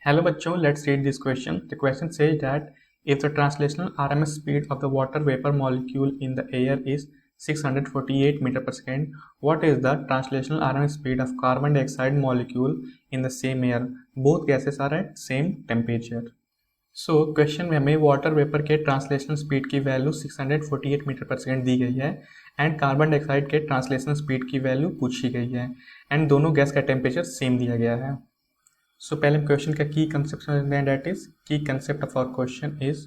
Hello bachcho, let's read this question. The question says that if the translational RMS speed of the water vapor molecule in the air is 648 meter per second, what is the translational RMS speed of carbon dioxide molecule in the same air? Both gases are at same temperature. So question में हमें water vapour के translational speed की value 648 metre per second दी गई है and carbon dioxide के translational speed की value पूछी गई है एंड दोनों गैस का टेम्परेचर सेम दिया गया है. सो पहले हम क्वेश्चन का की कंसेप्ट समझते हैं. That is key concept of our question is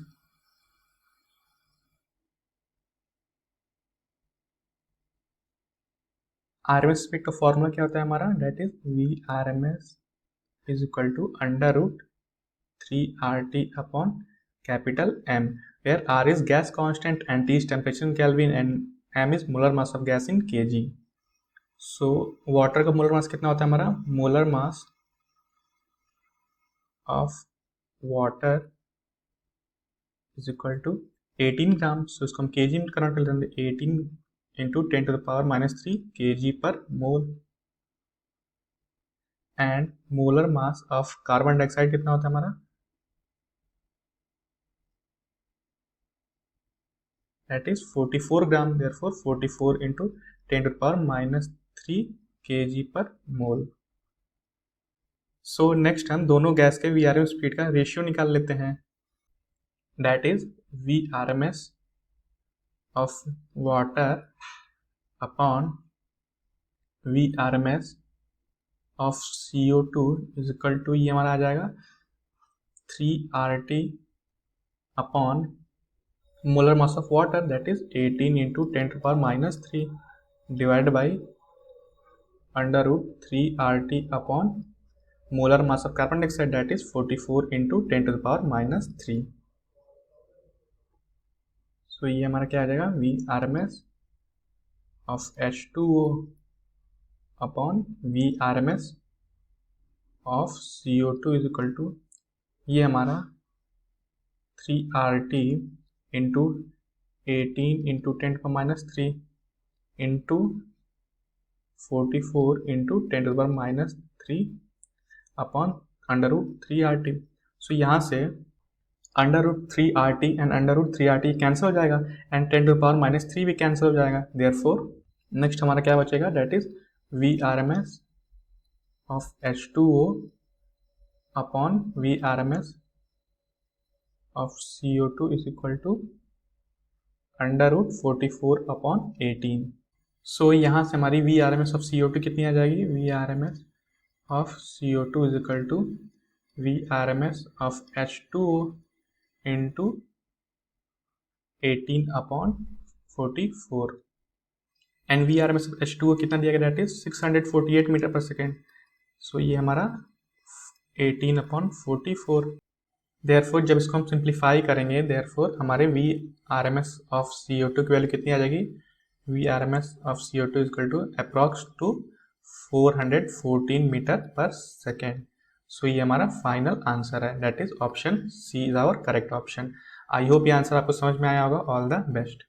RMS speed का फॉर्मूला क्या होता है हमारा. That is V R M S is equal to under root 3RT upon capital M, where R is gas constant and T is temperature in Kelvin and M is molar mass of gas in kg. So water का molar mass कितना होता है हमारा. molar mass of water is equal to 18 gram. so इसको हम kg में convert कर लेंगे. 18 into 10 to the power minus 3 kg per mole. and molar mass of carbon dioxide कितना होता है हमारा. that is 44 gram. therefore 44 into 10 to the power minus 3 kg per mole. So next हम दोनों गैस के वी आर एम स्पीड का ratio निकाल लेते हैं. That is V R M S of water upon V R M S of CO2 is equal to ये हमारा आ जाएगा 3RT upon molar mass of water that is 18 into 10 to the power minus 3 divided by under root 3RT upon molar mass of carbon dioxide that is 44 into 10 to the power minus 3. so ये हमारा क्या आ जाएगा V R M S of H2O upon V R M S of CO2 is equal to ये हमारा 3RT into 18 into 10 to the minus 3 into 44 into 10 to the power minus 3 upon under root 3RT. so यहाँ से under root 3RT and under root 3RT cancel हो जाएगा and 10 to the power minus 3 भी cancel हो जाएगा. therefore next हमारा क्या बचेगा. that is VRMS of H2O upon VRMS of CO2 is equal to under root 44 upon 18. So यहाँ से हमारी V R M S of CO2 कितनी आ जाएगी. V R M S of CO2 is equal to V R M S of H2O into 18 upon 44 and V R M S of H2O कितना दिया गया. That is 648 metre per second. So ये हमारा 18 upon 44. Therefore जब इसको हम simplify करेंगे therefore हमारे V R M S of CO2 की वैल्यू कितनी आ जाएगी. V R M S of CO2 is equal to approx to 414 metre per second. So ये हमारा फाइनल आंसर है. That is option C is our correct option. I hope ये answer आपको समझ में आया होगा. All the best.